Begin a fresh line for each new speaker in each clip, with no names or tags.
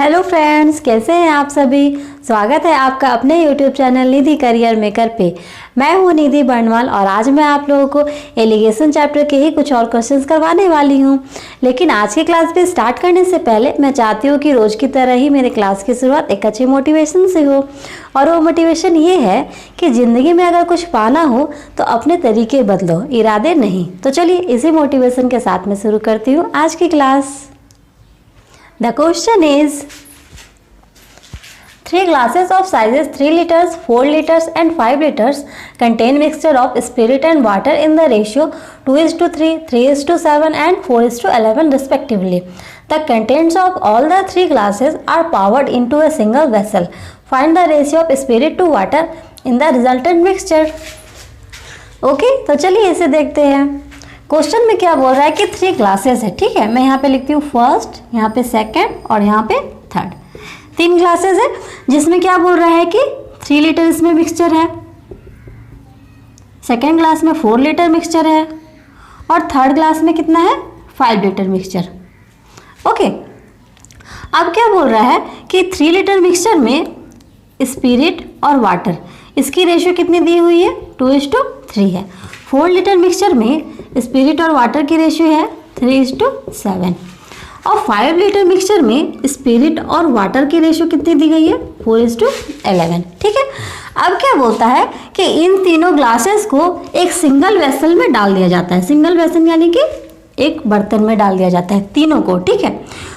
Hello friends, कैसे हैं आप सभी। स्वागत है आपका अपने यूट्यूब चैनल निधि करियर मेकर पे। मैं हूं निधि बर्नवाल और आज मैं आप लोगों को एलिगेशन चैप्टर के ही कुछ और क्वेश्चंस करवाने वाली हूं। लेकिन आज की क्लास भी स्टार्ट करने से पहले मैं चाहती हूं कि रोज़ की तरह ही मेरे क्लास की शुरुआत एक अच्छे मोटिवेशन से हो। और वो मोटिवेशन ये है कि ज़िंदगी में अगर कुछ पाना हो तो अपने तरीके बदलो, इरादे नहीं। तो चलिए इसी मोटिवेशन के साथ में शुरू करती हूँ आज की class. The question is 3 glasses of sizes 3 liters, 4 liters and 5 liters contain mixture of spirit and water in the ratio 2:3, 3:7 and 4:11 respectively. The contents of all the 3 glasses are poured into a single vessel. Find the ratio of spirit to water in the resultant mixture. Okay, तो चलिए इसे देखते हैं। Question में क्या बोल रहा है कि 3 ग्लासेस है। ठीक है, मैं यहाँ पे लिखती हूँ फर्स्ट, यहाँ पे सेकंड और यहाँ पे थर्ड। 3 ग्लासेस है जिसमें क्या बोल रहा है कि 3 लीटर इसमें मिक्सचर है, सेकंड ग्लास में 4 लीटर मिक्सचर है और थर्ड ग्लास में कितना है 5 लीटर मिक्सचर। ओके, अब क्या बोल रहा है कि 3 लीटर मिक्सचर में स्पिरिट और वाटर इसकी रेशियो कितनी दी हुई है 2:3 है। 4 लीटर मिक्सचर में स्पिरिट और वाटर की रेशियो है 3:7 और 5 लीटर मिक्सचर में स्पिरिट और वाटर की रेशियो कितनी दी गई है 4:11। ठीक है, अब क्या बोलता है कि इन तीनों ग्लासेस को एक सिंगल वेसल में डाल दिया जाता है। सिंगल वेसल यानी कि एक बर्तन में डाल दिया जाता है तीनों को। ठीक है,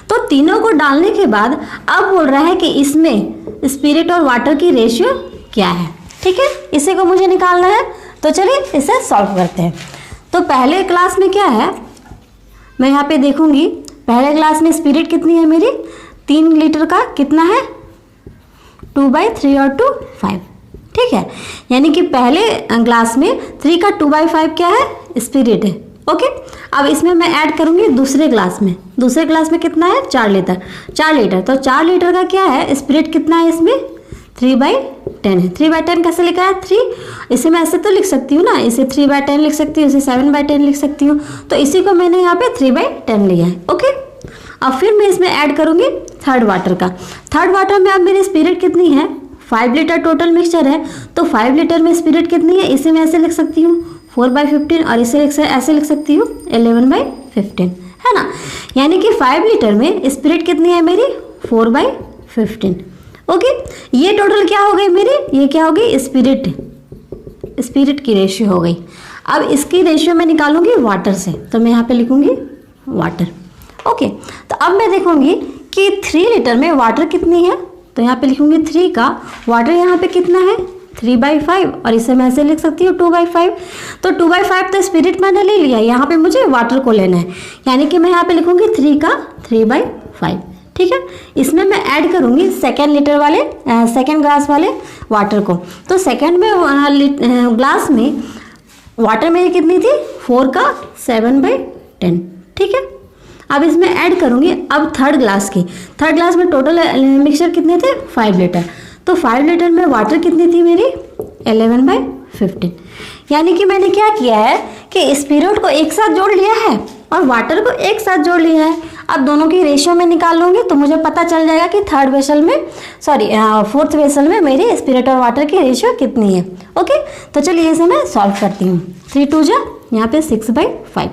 तो तीनों को डालने के बाद अब बोल रहा है कि इसमें स्पिरिट और वाटर की रेशियो क्या है। ठीक है, इसी को मुझे निकालना है। तो चलिए इसे सॉल्व करते हैं। तो पहले क्लास में क्या है, मैं यहाँ पे देखूंगी पहले क्लास में स्पिरिट कितनी है मेरी 3 लीटर का कितना है 2/3 और 2 5। ठीक है, यानी कि पहले ग्लास में 3 का 2/5 क्या है स्पिरिट है। ओके, अब इसमें मैं ऐड करूंगी दूसरे ग्लास में। दूसरे ग्लास में कितना है 4 लीटर। 4 लीटर तो 4 लीटर का क्या है स्पिरिट कितना है इसमें 3/10 है। 3/10 कैसे लिखा है 3, इसे मैं ऐसे तो लिख सकती हूँ ना, इसे 3/10 लिख सकती हूँ, इसे 7/10 लिख सकती हूँ। तो इसी को मैंने यहाँ पे 3/10 लिया है। ओके, अब फिर मैं इसमें ऐड करूँगी थर्ड वाटर का। थर्ड वाटर में अब मेरी स्पिरिट कितनी है 5 लीटर टोटल मिक्सचर है, तो 5 लीटर में स्पिरिट कितनी है इसे मैं ऐसे लिख सकती हूँ 4/15 और इसे ऐसे लिख सकती हूँ 11/15 है ना। यानी कि 5 लीटर में स्पिरिट कितनी है मेरी 4/15। ओके, ये टोटल क्या हो गई मेरी, ये क्या हो गई स्पिरिट की रेशियो हो गई। अब इसकी रेशियो मैं निकालूंगी वाटर से, तो मैं यहाँ पे लिखूंगी वाटर। ओके, तो अब मैं देखूंगी कि 3 लीटर में वाटर कितनी है, तो यहाँ पे लिखूंगी 3 का वाटर यहाँ पे कितना है 3/5 और इसे मैं ऐसे लिख सकती हूँ 2/5। तो 2/5 तो स्पिरिट मैंने ले लिया, यहाँ पे मुझे वाटर को लेना है, यानी कि मैं यहाँ पे लिखूंगी 3 का 3/5। ठीक है, इसमें मैं ऐड करूंगी सेकेंड लीटर वाले सेकेंड ग्लास वाले वाटर को। तो सेकेंड में ग्लास में वाटर मेरी कितनी थी 4 का 7/10। ठीक है, अब इसमें ऐड करूंगी अब थर्ड ग्लास की। थर्ड ग्लास में टोटल मिक्सचर कितने थे 5 लीटर, तो 5 लीटर में वाटर कितनी थी मेरी 11/15। यानी कि मैंने क्या किया है कि स्पिरिट को एक साथ जोड़ लिया है और वाटर को एक साथ जोड़ लिया है। अब दोनों की रेशियो में निकाल लूँगी तो मुझे पता चल जाएगा कि फोर्थ वेसल में मेरी स्पिरिट और वाटर की रेशियो कितनी है। ओके, तो चलिए इसे मैं सॉल्व करती हूँ। 3 2 जा यहाँ पे 6/5,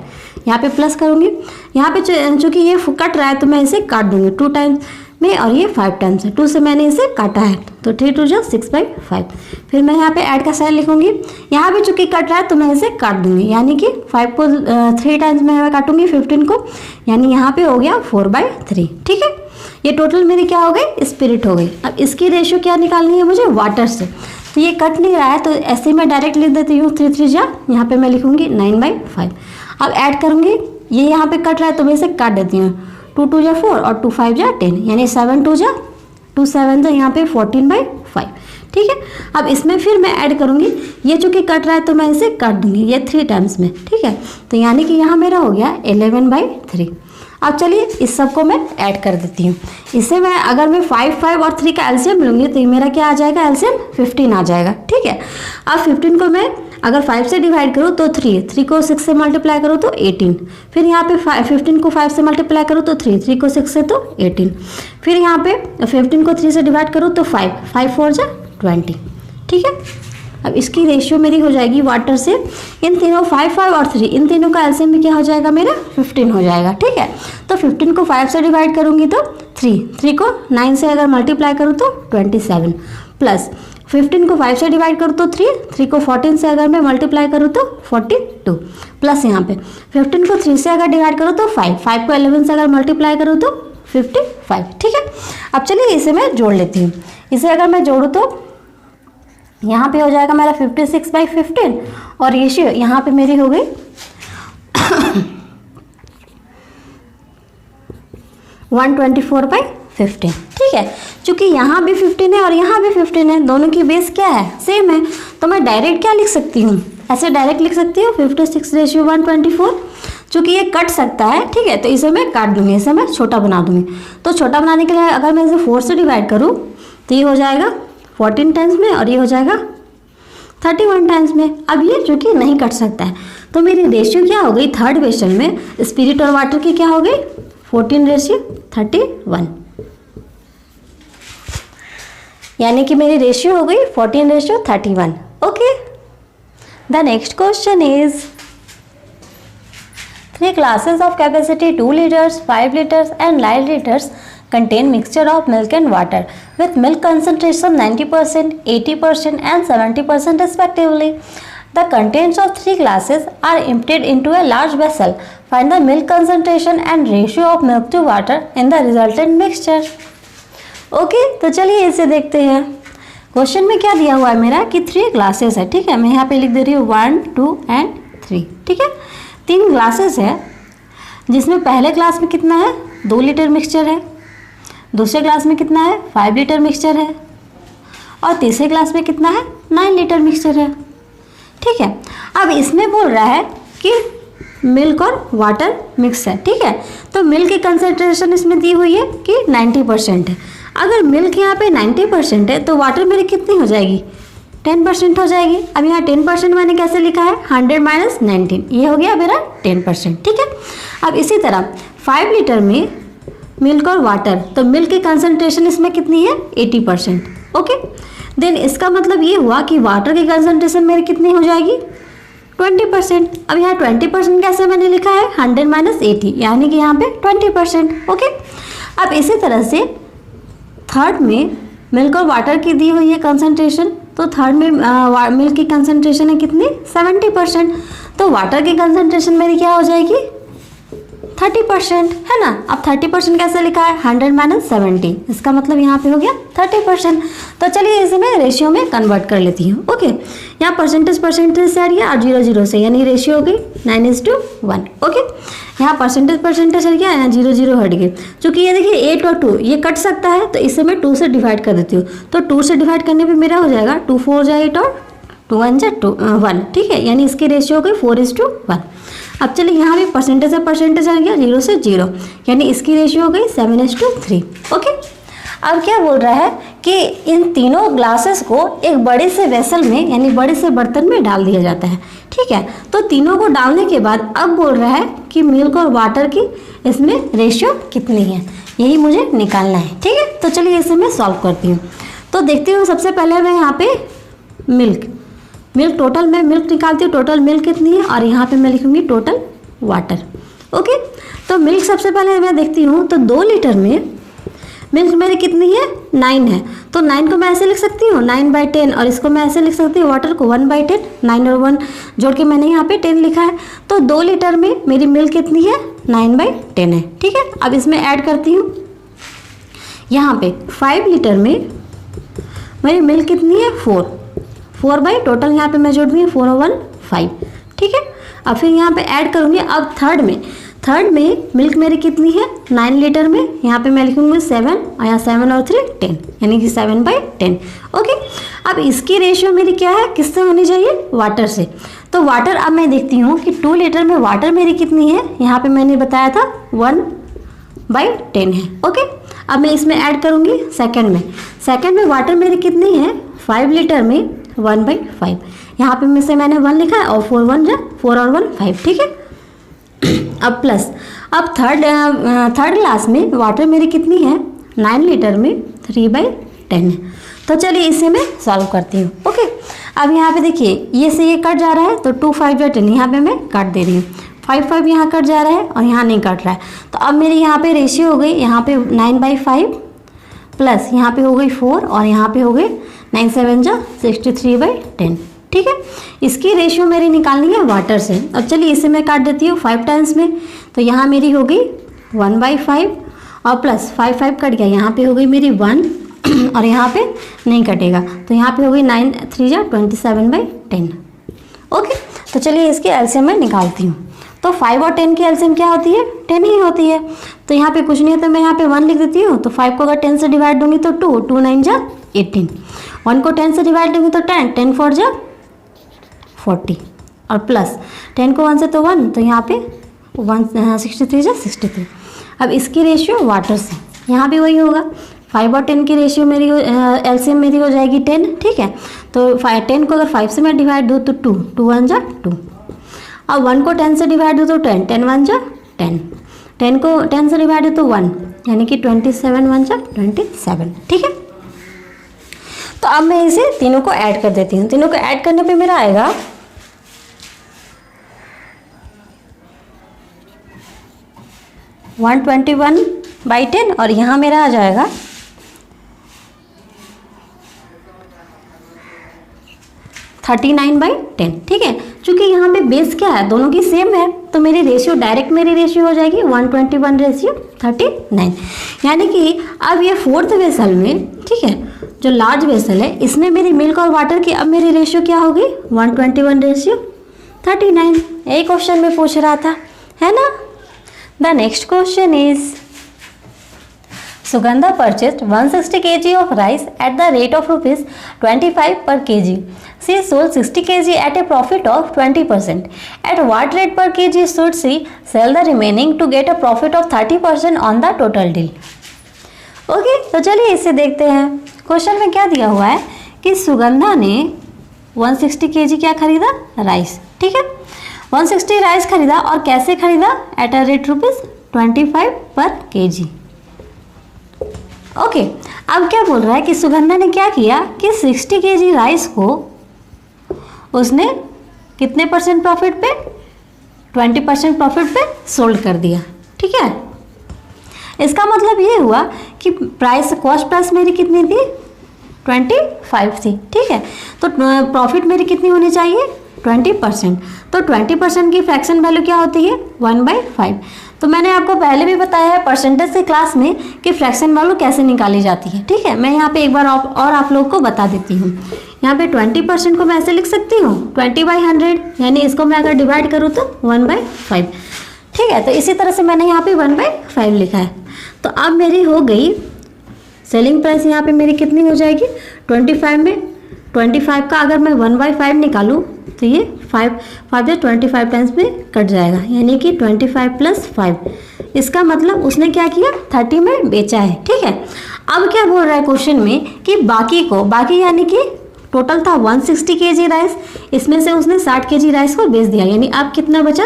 यहाँ पे प्लस करूँगी। यहाँ पे चूँकि ये कट रहा है तो मैं इसे काट दूँगी 2 टाइम्स में और ये 5 टाइम्स है, 2 से मैंने इसे काटा है, तो 3 2 जा 6/5। फिर मैं यहाँ पे ऐड का साइन लिखूंगी। यहाँ पे चूँकि कट रहा है तो मैं इसे काट दूंगी, यानी कि 5 को 3 टाइम्स में काटूंगी 15 को, यानी यहाँ पे हो गया 4/3। ठीक है, ये टोटल मेरी क्या हो गई स्पिरिट हो गई। अब इसकी रेशियो क्या निकालनी है मुझे वाटर से, तो ये कट नहीं रहा है तो ऐसे मैं डायरेक्ट लिख देती हूँ 3 3 जा यहाँ पे मैं लिखूंगी 9/5। अब ऐड करूँगी, ये यहाँ पे कट रहा है तो मैं इसे काट देती हूँ 2 2 जा 4 और 2 5 जा 10, यानी 7 2 जा 2 7 जा यहाँ पे 14/5। ठीक है, अब इसमें फिर मैं ऐड करूँगी, ये चूँकि कट रहा है तो मैं इसे काट दूँगी ये 3 टाइम्स में। ठीक है, तो यानी कि यहाँ मेरा हो गया 11/3। अब चलिए इस सब को मैं ऐड कर देती हूँ। इसे मैं अगर मैं 5 5 और 3 का एलसीएम लूँगी तो ये मेरा क्या आ जाएगा एलसीएम 15 आ जाएगा। ठीक है, अब 15 को मैं अगर 5 से डिवाइड करो तो 3 को 6 से मल्टीप्लाई करो तो 18, फिर यहाँ पे 15 को 5 से मल्टीप्लाई करो तो 3 को 6 से तो 18, फिर यहाँ पे 15 को 3 से डिवाइड करो तो 5 4 जा 20, ठीक है। अब इसकी रेशियो मेरी हो जाएगी वाटर से, इन तीनों 5 और 3 इन तीनों का एलसीएम में क्या हो जाएगा मेरा 15 हो जाएगा, ठीक है। तो 15 को 5 से डिवाइड करूँगी तो 3 को 9 से अगर मल्टीप्लाई करूँ तो 27, प्लस 15 को 5 से डिवाइड करूँ तो 3 को 14 से अगर मैं मल्टीप्लाई करूँ तो 42, प्लस यहाँ पे 15 को 3 से अगर डिवाइड करूँ तो 5 को 11 से अगर मल्टीप्लाई करूँ तो 55, ठीक है। अब चलिए इसे मैं जोड़ लेती हूँ। इसे अगर मैं जोड़ूँ तो यहाँ पे हो जाएगा मेरा 56/15 और रेशियो यहाँ पे मेरी हो गई 124/15, ठीक है। चूंकि यहाँ भी 15 है और यहाँ भी 15 है, दोनों की बेस क्या है सेम है, तो मैं डायरेक्ट क्या लिख सकती हूँ, ऐसे डायरेक्ट लिख सकती हूँ 56/124। चूंकि ये कट सकता है, ठीक है, तो इसे मैं काट दूंगी, इसे मैं छोटा बना दूंगी। तो छोटा बनाने के लिए अगर मैं इसे 4 से डिवाइड करूँ तो ये हो जाएगा 14 टाइम्स में और ये हो जाएगा 31 टाइम्स में। अब ये चूंकि नहीं कट सकता है तो मेरी रेशियो क्या हो गई, थर्ड क्वेश्चन में स्पिरिट और वाटर की क्या हो गई 14/31, यानी कि मेरी रेशियो हो गई 14/31। Okay, the next question is 3 classes of capacity 2 liters, 5 liters and 9 liters contain mixture of milk and water with milk concentration 90%, 80% and 70% respectively. The contents of 3 glasses are emptied into a large vessel. Find the milk concentration and ratio of milk to water in the resultant mixture. Okay, तो चलिए इसे देखते हैं। Question में क्या दिया हुआ है मेरा कि 3 ग्लासेस है, ठीक है। मैं यहाँ पे लिख दे रही हूँ 1, 2 एंड 3, ठीक है। 3 ग्लासेस है जिसमें पहले ग्लास में कितना है 2 लीटर मिक्सचर है, दूसरे ग्लास में कितना है 5 लीटर मिक्सचर है और तीसरे ग्लास में कितना है 9 लीटर मिक्सचर है, ठीक है। अब इसमें बोल रहा है कि मिल्क और वाटर मिक्स है, ठीक है। तो मिल्क की कंसंट्रेशन इसमें दी हुई है कि 90% है। अगर मिल्क यहाँ पे 90% है तो वाटर मेरी कितनी हो जाएगी 10% हो जाएगी। अब यहाँ 10% मैंने कैसे लिखा है 100 - 19, ये हो गया मेरा 10%, ठीक है। अब इसी तरह 5 लीटर में मिल्क और वाटर, तो मिल्क की कंसंट्रेशन इसमें कितनी है 80%, ओके। देन इसका मतलब ये हुआ कि वाटर की कंसंट्रेशन मेरी कितनी हो जाएगी 20%। अब यहाँ 20% कैसे मैंने लिखा है 100 - 80, यानी कि यहाँ पे 20%, ओके। अब इसी तरह से थर्ड में मिल्क और वाटर की दी हुई है कंसंट्रेशन, तो थर्ड में मिल्क की कंसंट्रेशन है कितनी 70%, तो वाटर की कंसंट्रेशन मेरी क्या हो जाएगी 30%, है ना। अब 30% कैसे लिखा है 100 - 70, इसका मतलब यहाँ पे हो गया 30%। तो चलिए इसे मैं रेशियो में कन्वर्ट कर लेती हूँ, ओके। यहाँ परसेंटेज से आ रही है और 0 से, यानी रेशियो हो गई 9:1, ओके। यहाँ परसेंटेज हट गया, यहाँ 0 हट गए। चूँकि ये देखिए 8 और 2 ये कट सकता है, तो इसे मैं 2 से डिवाइड कर देती हूँ। तो 2 से डिवाइड करने पे मेरा हो जाएगा 2 4 जा 8 और 2 1 जा 1, ठीक है। यानी इसकी रेशियो हो गई 4:1। अब चलिए यहाँ भी परसेंटेज हट गया 0 से 0, यानी इसकी रेशियो हो गई 7:3, ओके। अब क्या बोल रहा है कि इन तीनों ग्लासेस को एक बड़े से वेसल में, यानी बड़े से बर्तन में डाल दिया जाता है, ठीक है। तो तीनों को डालने के बाद अब बोल रहा है कि मिल्क और वाटर की इसमें रेशियो कितनी है, यही मुझे निकालना है, ठीक है। तो चलिए इसे मैं सॉल्व करती हूँ। तो देखती हूँ सबसे पहले मैं यहाँ पे मिल्क टोटल में मिल्क निकालती हूँ, टोटल मिल्क कितनी है, और यहाँ पे मैं लिखूँगी टोटल वाटर, ओके। तो मिल्क सबसे पहले मैं देखती हूँ, तो 2 लीटर में मिल्क मेरी कितनी है 9 है, तो 9 को मैं ऐसे लिख सकती हूँ 9/10, और इसको मैं ऐसे लिख सकती हूँ वाटर को 1/10, 9 और 1 जोड़ के मैंने यहाँ पे 10 लिखा है। तो 2 लीटर में मेरी मिल्क कितनी है 9/10 है, ठीक है। अब इसमें ऐड करती हूँ, यहाँ पे 5 लीटर में मेरी मिल्क कितनी है 4 बाई टोटल यहाँ पे मैं जोड़ दूँगी 4 और 1 5, ठीक है। अब फिर यहाँ पे ऐड करूँगी। अब थर्ड में मिल्क मेरी कितनी है 9 लीटर में, यहाँ पे मैं लिखूँगी 7, और यहाँ 7 और 3 10, यानी कि 7/10, ओके। अब इसकी रेशियो मेरी क्या है, किससे होनी चाहिए वाटर से। तो वाटर अब मैं देखती हूँ कि 2 लीटर में वाटर मेरी कितनी है, यहाँ पे मैंने बताया था 1/10 है, ओके। अब मैं इसमें ऐड करूँगी सेकंड में वाटर मेरी कितनी है 5 लीटर में 1/5, यहाँ पे में से मैंने 1 लिखा है और 4 1 4 और 1 5, ठीक है। अब प्लस, अब थर्ड ग्लास में वाटर मेरी कितनी है, 9 लीटर में 3/10 है। तो चलिए इसे मैं सॉल्व करती हूँ। ओके, अब यहाँ पे देखिए ये से ये कट जा रहा है तो 2 5 10 यहाँ पे मैं काट दे रही हूँ, 5 5 यहाँ कट जा रहा है और यहाँ नहीं कट रहा है। तो अब मेरी यहाँ पे रेशियो हो गई, यहाँ पे 9/5 प्लस यहाँ पे हो गई 4 और यहाँ पे हो गई 9 7 63/10, ठीक है। इसकी रेशियो मेरी निकालनी है वाटर से। अब चलिए इसे मैं काट देती हूँ 5 टाइम्स में, तो यहाँ मेरी हो गई 1/5 और प्लस 5 5 कट गया, यहाँ पे हो गई मेरी 1 और यहाँ पे नहीं कटेगा, तो यहाँ पे हो गई 9 3 27/10। ओके, तो चलिए इसकी एलसीएम मैं निकालती हूँ। तो 5 और 10 की एलसीएम क्या होती है, 10 ही होती है। तो यहाँ पे कुछ नहीं है तो मैं यहाँ पे 1 लिख देती हूँ। तो 5 को अगर 10 से डिवाइड दूंगी तो 2 2 9 18, 1 को 10 से डिवाइड दूंगी तो 10 10 4 40 और प्लस 10 को 1 से तो 1, तो यहाँ पे 63 अब इसकी रेशियो वाटर से यहाँ भी वही होगा। 5 और 10 की रेशियो मेरी एलसीएम मेरी हो जाएगी 10, ठीक है। तो 10 को अगर 5 से मैं डिवाइड दूँ तो 2 2 1 2, अब 1 को 10 से डिवाइड दूँ तो 10 10 1 10, 10 को 10 से डिवाइड दूँ तो 1, यानी कि 27 1 27, ठीक है। तो अब मैं इसे तीनों को ऐड कर देती हूँ। तीनों को ऐड करने पे मेरा आएगा 121/10 और यहाँ मेरा आ जाएगा 39/10, ठीक है। चूंकि यहाँ पे बेस क्या है, दोनों की सेम है, तो मेरी रेशियो डायरेक्ट मेरी रेशियो हो जाएगी 121/39, यानी कि अब ये 4th वेसल में, ठीक है, जो लार्ज वेसल है इसमें मेरी मिल्क और वाटर की अब मेरी रेशियो क्या होगी 121/39। यही क्वेश्चन में पूछ रहा था, है ना। The next question is Sugandha purchased 160 kg of rice at the rate of rupees 25 per kg. She sold 60 kg at a profit of 20%. At what rate per kg should she sell the remaining to get a profit of 30% on the total deal? Okay, तो चलिए इसे देखते हैं। Question में क्या दिया हुआ है कि सुगंधा ने 160 kg क्या खरीदा, राइस, ठीक है। 160 राइस खरीदा और कैसे खरीदा, एट अ रेट रुपीज 25 पर kg। ओके, अब क्या बोल रहा है कि सुगंधा ने क्या किया कि 60 kg राइस को उसने कितने परसेंट प्रॉफिट पे, 20% प्रॉफिट पे सोल्ड कर दिया, ठीक है। इसका मतलब ये हुआ कि प्राइस, कॉस्ट प्राइस मेरी कितनी थी, 25 थी, ठीक है। तो प्रॉफिट मेरी कितनी होनी चाहिए, 20%। तो 20% की फ्रैक्शन वैल्यू क्या होती है, 1/5। तो मैंने आपको पहले भी बताया है परसेंटेज से क्लास में कि फ्रैक्शन वैल्यू कैसे निकाली जाती है, ठीक है। मैं यहाँ पे एक बार और आप लोगों को बता देती हूँ। यहाँ पे 20% को मैं ऐसे लिख सकती हूँ 20/100, यानी इसको मैं अगर डिवाइड करूँ तो 1/5, ठीक है। तो इसी तरह से मैंने यहाँ पे 1/5 लिखा है। तो अब मेरी हो गई सेलिंग प्राइस, यहाँ पे मेरी कितनी हो जाएगी 25 में, 25 का अगर मैं 1/5 निकालूँ तो ये 5 25 टाइम्स में कट जाएगा, यानी कि 25 + 5। इसका मतलब उसने क्या किया, 30 में बेचा है, ठीक है। अब क्या बोल रहा है क्वेश्चन में कि बाकी यानी कि टोटल था 160 kg राइस, इसमें से उसने 60 kg राइस को बेच दिया, यानी अब कितना बचा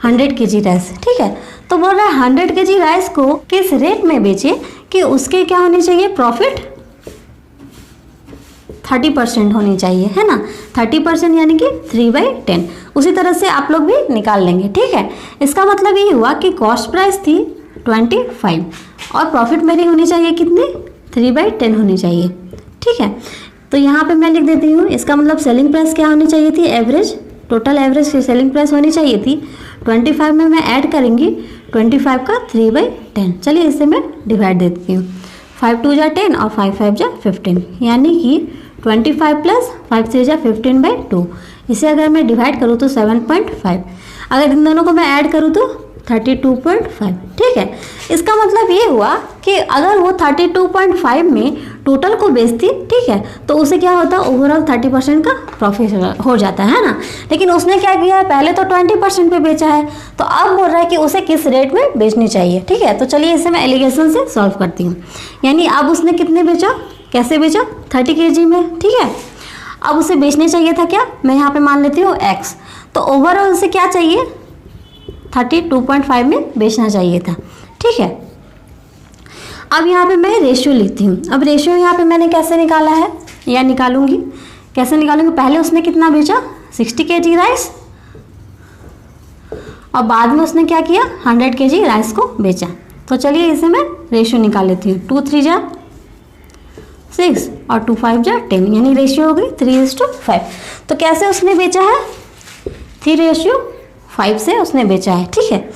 100 kg राइस, ठीक है। तो बोल रहा है 100 kg राइस को किस रेट में बेचे कि उसके क्या होनी चाहिए, प्रॉफिट 30% होनी चाहिए, है ना। 30% यानी कि 3/10। उसी तरह से आप लोग भी निकाल लेंगे, ठीक है। इसका मतलब ये हुआ कि कॉस्ट प्राइस थी 25 और प्रॉफिट मेरी होनी चाहिए कितनी, 3/10 होनी चाहिए, ठीक है। तो यहाँ पे मैं लिख देती हूँ, इसका मतलब सेलिंग प्राइस क्या होनी चाहिए थी, average, total average selling price होनी चाहिए थी 25 में मैं ऐड करेंगी 25 का 3/10। चलिए इसे मैं डिवाइड देती हूँ, 5 2 10 और 5 5 15, यानी कि 25 + 5 3 15/2। इसे अगर मैं डिवाइड करूँ तो 7.5, अगर इन दोनों को मैं ऐड करूँ तो 32.5, ठीक है। इसका मतलब ये हुआ कि अगर वो 32.5 में टोटल को बेचती, ठीक है, तो उसे क्या होता, ओवरऑल 30% का प्रॉफिट हो जाता है ना। लेकिन उसने क्या किया, पहले तो 20% पे बेचा है, तो अब बोल रहा है कि उसे किस रेट में बेचनी चाहिए, ठीक है। तो चलिए इसे मैं एलिगेशन से सॉल्व करती हूँ। यानी अब उसने कितने बेचा, कैसे बेचा, 30 kg में, ठीक है। अब उसे बेचने चाहिए था क्या, मैं यहाँ पे मान लेती हूँ x, तो ओवरऑल उसे क्या चाहिए 32.5 में बेचना चाहिए था। ठीक है, अब यहाँ पे मैं रेशियो लिखती हूँ। अब रेशियो यहाँ पे मैंने कैसे निकाला है या निकालूंगी, कैसे निकालूंगी, पहले उसने कितना बेचा 60 kg राइस और बाद में उसने क्या किया 100 kg राइस को बेचा। तो चलिए इसे मैं रेशियो निकाल लेती हूँ। 2 3 जा 6 और 2 5 जा 10, यानी रेशियो हो गई 3:5। तो कैसे उसने बेचा है 3:5 से उसने बेचा है। ठीक है,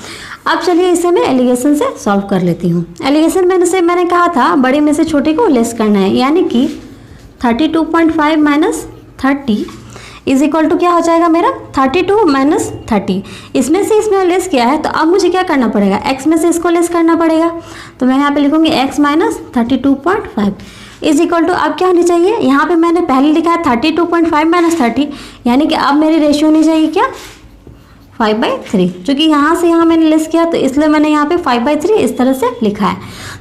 अब चलिए इसे मैं एलिगेशन से सॉल्व कर लेती हूँ। एलिगेशन मैंने कहा था बड़े में से छोटे को लेस करना है, यानी कि 32.5 माइनस 30 इज इक्वल टू क्या हो जाएगा मेरा 32 माइनस 30। इसमें से इसमें लेस किया है, तो अब मुझे क्या करना पड़ेगा x में से इसको लेस करना पड़ेगा। तो मैं यहाँ पे लिखूंगी x minus 32.5 is equal to, अब क्या होनी चाहिए, यहाँ पे मैंने पहले लिखा है 32.5 माइनस 30, यानी कि अब मेरी रेशियो होनी चाहिए क्या 5/3। चूँकि यहाँ से यहाँ मैंने लेस किया तो इसलिए मैंने यहाँ पे 5/3 इस तरह से लिखा है।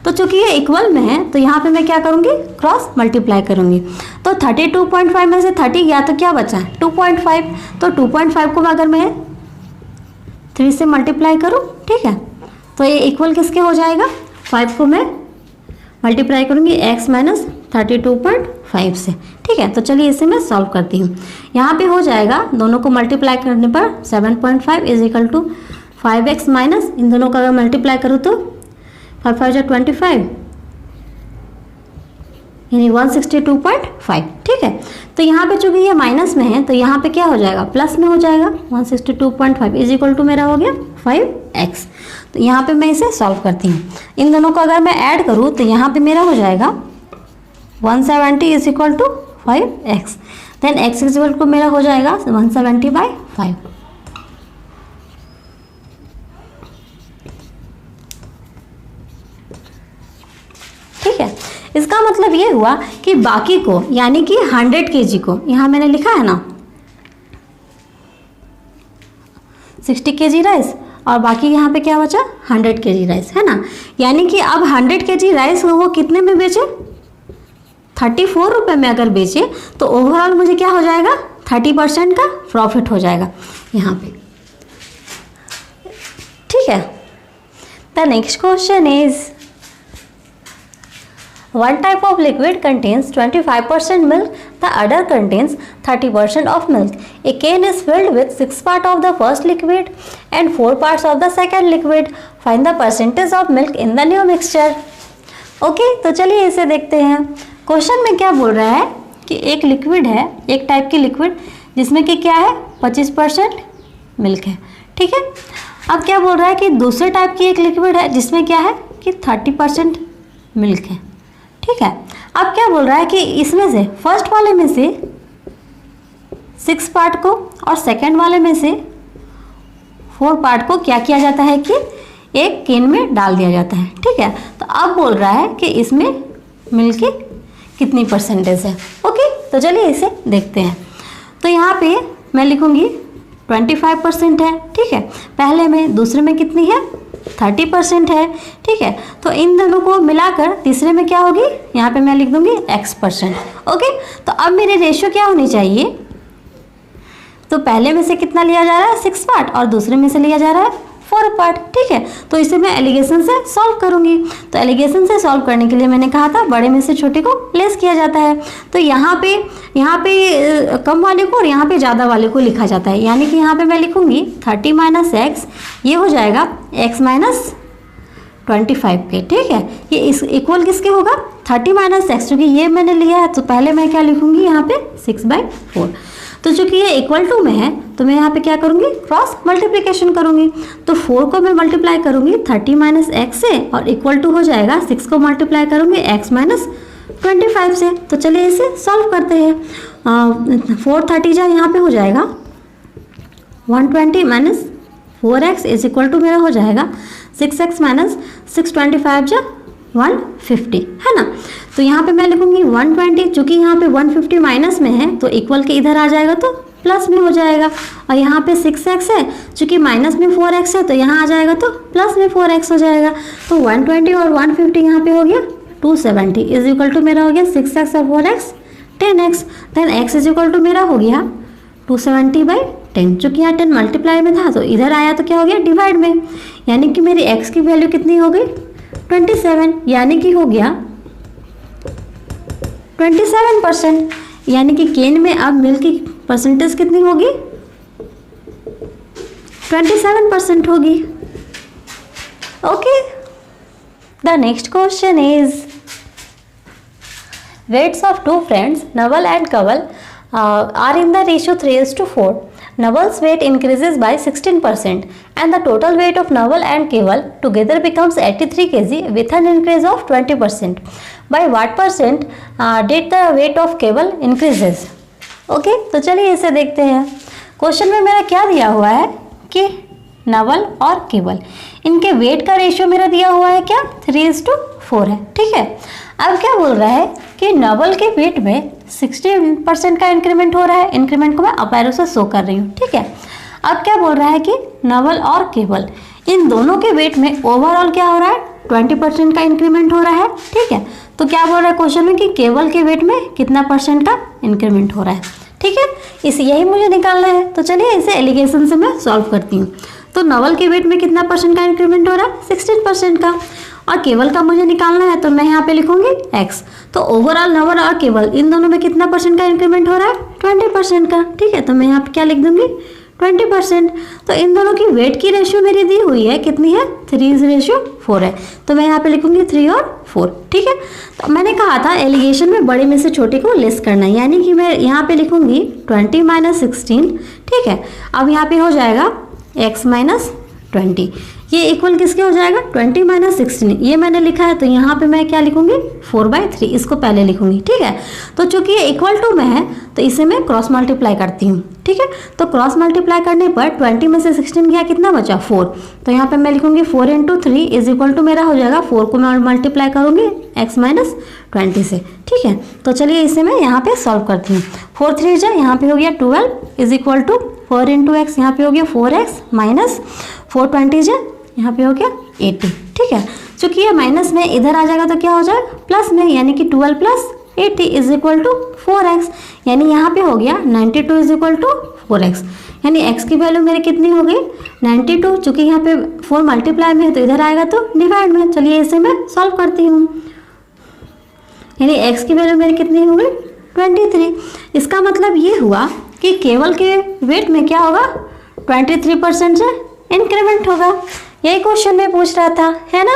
तो चूँकि ये इक्वल में है तो यहाँ पे मैं क्या करूँगी क्रॉस मल्टीप्लाई करूँगी। तो 32.5 में से 30 गया तो क्या बचा 2.5, तो 2.5 को अगर मैं 3 से मल्टीप्लाई करूँ, ठीक है, तो ये इक्वल किसके हो जाएगा 5 को मैं मल्टीप्लाई करूँगी x माइनस 32.5 से। ठीक है, तो चलिए इसे मैं सॉल्व करती हूँ। यहाँ पे हो जाएगा दोनों को मल्टीप्लाई करने पर 7.5 is equal to 5x minus, इन दोनों का अगर मल्टीप्लाई करूँ तो 5 5 25 यानी 162.5। ठीक है, तो यहाँ पे चूँकि ये माइनस में है तो यहाँ पे क्या हो जाएगा प्लस में हो जाएगा 162.5 इज इक्वल टू मेरा हो गया 5x। तो यहाँ पे मैं इसे सॉल्व करती हूँ। इन दोनों को अगर मैं ऐड करूँ तो यहाँ पे मेरा हो जाएगा 170 is equal to 5x, then x is equal to मेरा हो जाएगा 170/5। ठीक है, इसका मतलब ये हुआ कि बाकी को यानी कि 100 kg को यहाँ मैंने लिखा है ना 60 kg राइस और बाकी यहाँ पे क्या बचा 100 kg राइस, है ना। यानी कि अब 100 kg राइस वो कितने में बेचे 34 रुपये में अगर बेचे तो ओवरऑल मुझे क्या हो जाएगा 30% का प्रॉफिट हो जाएगा यहाँ पे। ठीक है, the next question is one type of liquid contains 25% milk, the other contains 30% of milk. A can is filled with 6 parts of the first liquid and 4 parts of the second liquid. Find the percentage of milk in the new mixture. Okay, तो चलिए इसे देखते हैं। Question में क्या बोल रहा है कि एक लिक्विड है, एक टाइप की लिक्विड जिसमें कि क्या है 25% मिल्क है। ठीक है, अब क्या बोल रहा है कि दूसरे टाइप की एक लिक्विड है जिसमें क्या है कि 30% मिल्क है। ठीक है, अब क्या बोल रहा है कि इसमें से फर्स्ट वाले में से 6 पार्ट को और सेकंड वाले में से 4 पार्ट को क्या किया जाता है कि एक केन में डाल दिया जाता है। ठीक है, तो अब बोल रहा है कि इसमें मिल्क की कितनी परसेंटेज है। ओके, तो चलिए इसे देखते हैं। तो यहाँ पे मैं लिखूँगी 25% है। ठीक है, पहले में, दूसरे में कितनी है 30% है। ठीक है, तो इन दोनों को मिलाकर तीसरे में क्या होगी, यहाँ पे मैं लिख दूंगी x%। ओके, तो अब मेरे रेशियो क्या होनी चाहिए, तो पहले में से कितना लिया जा रहा है 6 पार्ट और दूसरे में से लिया जा रहा है 4 पार्ट। ठीक है, तो इसे मैं एलिगेशन से सॉल्व करूंगी। तो एलिगेशन से सॉल्व करने के लिए मैंने कहा था बड़े में से छोटे को लेस किया जाता है। तो यहाँ पे कम वाले को और यहाँ पे ज़्यादा वाले को लिखा जाता है। यानी कि यहाँ पे मैं लिखूंगी 30 माइनस एक्स, ये हो जाएगा x माइनस 25 पे। ठीक है, ये इस इक्वल किसके होगा 30 माइनस एक्स, क्योंकि ये मैंने लिया है तो पहले मैं क्या लिखूंगी यहाँ पे 6/4। तो चूंकि ये इक्वल टू में है तो मैं यहाँ पे क्या करूँगी क्रॉस मल्टीप्लिकेशन करूँगी। तो 4 को मैं मल्टीप्लाई करूँगी 30 माइनस एक्स से और इक्वल टू हो जाएगा 6 को मल्टीप्लाई करूँगी x माइनस 25 से। तो चलिए इसे सॉल्व करते हैं। 4 30 जा यहाँ पे हो जाएगा 120 minus 4x is equal to मेरा हो जाएगा 6x माइनस 625 जा 150, है ना। तो यहाँ पे मैं लिखूंगी 120, चूँकि यहाँ पे 150 माइनस में है तो इक्वल के इधर आ जाएगा तो प्लस में हो जाएगा। और यहाँ पे 6x है, चूँकि माइनस में 4x है तो यहाँ आ जाएगा तो प्लस में 4x हो जाएगा। तो 120 और 150 यहाँ पे हो गया 270 इज इक्वल टू मेरा हो गया 6x और 4x 10x, then x is equal to मेरा हो गया 270/10, चूँकि यहाँ 10 मल्टीप्लाई में था तो इधर आया तो क्या हो गया डिवाइड में, यानी कि मेरी x की वैल्यू कितनी हो गई 27, यानी कि हो गया 27%, यानी कि केन में अब मिल्क की परसेंटेज कितनी होगी 27% होगी। Okay, the next question is weights of two friends Naval and Kaval are in the ratio 3:4. Naval's weight increases by 16% and the total weight of Naval and Kaval together becomes 83 kg with an increase of 20%. By what percent did the weight of Kaval increases? Okay, तो चलिए इसे देखते हैं। Question में मेरा क्या दिया हुआ है कि नवल और केवल इनके वेट का रेशियो मेरा दिया हुआ है क्या 3:4 है। ठीक है, अब क्या बोल रहा है कि नवल के वेट में 16% का इंक्रीमेंट हो रहा है। इंक्रीमेंट को मैं अप एरो से शो कर रही हूँ। ठीक है, अब क्या बोल रहा है कि नवल और केवल इन दोनों के वेट में ओवरऑल क्या हो रहा है 20% का इंक्रीमेंट हो रहा है। ठीक है, तो क्या बोल रहा है क्वेश्चन में कि केवल के वेट में कितना परसेंट का इंक्रीमेंट हो रहा है। ठीक है, इसे यही मुझे निकालना है। तो चलिए इसे एलिगेशन से मैं सॉल्व करती हूँ। तो नवल के वेट में कितना परसेंट का इंक्रीमेंट हो रहा है 16% का, और केवल का मुझे निकालना है तो मैं यहाँ पे लिखूंगी x। तो ओवरऑल नवल और केवल इन दोनों में कितना परसेंट का इंक्रीमेंट हो रहा है 20% का। ठीक है, तो मैं यहाँ पे क्या लिख दूंगी 20%। तो इन दोनों की वेट की रेशियो मेरी दी हुई है कितनी है 3:4 है, तो मैं यहाँ पे लिखूंगी 3 और 4। ठीक है, तो मैंने कहा था एलिगेशन में बड़े में से छोटे को लेस करना है, यानी कि मैं यहाँ पे लिखूंगी 20 - 16। ठीक है, अब यहाँ पे हो जाएगा x - 20, ये इक्वल किसके हो जाएगा 20 - 16, ये मैंने लिखा है तो यहाँ पे मैं क्या लिखूंगी 4/3, इसको पहले लिखूंगी। ठीक है, तो चूंकि ये इक्वल टू में है तो इसे मैं क्रॉस मल्टीप्लाई करती हूँ। ठीक है, तो क्रॉस मल्टीप्लाई करने पर 20 में से 16 गया कितना बचा 4, तो यहाँ पे मैं लिखूंगी 4 × 3 इज इक्वल टू मेरा हो जाएगा 4 को मैं मल्टीप्लाई करूंगी x - 20 से। ठीक है, तो चलिए इसे मैं यहाँ पे सॉल्व करती हूँ। 4 3 जा यहाँ पे हो गया 12 इज इक्वल टू 4 × x, यहाँ पे हो गया 4x माइनस 4 20 जा यहाँ पे हो गया 80। ठीक है, चूंकि ये माइनस में इधर आ जाएगा तो क्या हो जाएगा प्लस में, यानी कि 12 + 80 इज इक्वल टू 4x, यानी यहाँ पे हो गया 92 इज इक्वल टू 4x, यानी x की वैल्यू मेरी कितनी हो गई 92। चूंकि यहाँ पे 4 मल्टीप्लाई में है तो इधर आएगा तो डिवाइड में। चलिए इसे मैं सॉल्व करती हूँ, यानी x की वैल्यू मेरी कितनी हो गई 23। इसका मतलब ये हुआ कि केवल के वेट में क्या होगा 23% से इंक्रीमेंट होगा। यही क्वेश्चन में पूछ रहा था, है ना।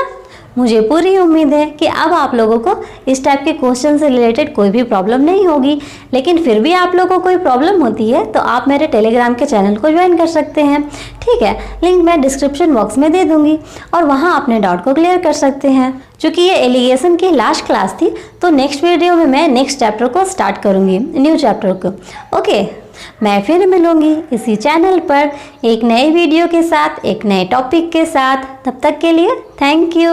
मुझे पूरी उम्मीद है कि अब आप लोगों को इस टाइप के क्वेश्चन से रिलेटेड कोई भी प्रॉब्लम नहीं होगी, लेकिन फिर भी आप लोगों को कोई प्रॉब्लम होती है तो आप मेरे टेलीग्राम के चैनल को ज्वाइन कर सकते हैं। ठीक है, लिंक मैं डिस्क्रिप्शन बॉक्स में दे दूंगी और वहाँ अपने डाउट को क्लियर कर सकते हैं। चूँकि ये एलिगेशन की लास्ट क्लास थी तो नेक्स्ट वीडियो में मैं नेक्स्ट चैप्टर को स्टार्ट करूँगी, न्यू चैप्टर को। ओके, मैं फिर मिलूंगी इसी चैनल पर एक नए वीडियो के साथ, एक नए टॉपिक के साथ। तब तक के लिए थैंक यू।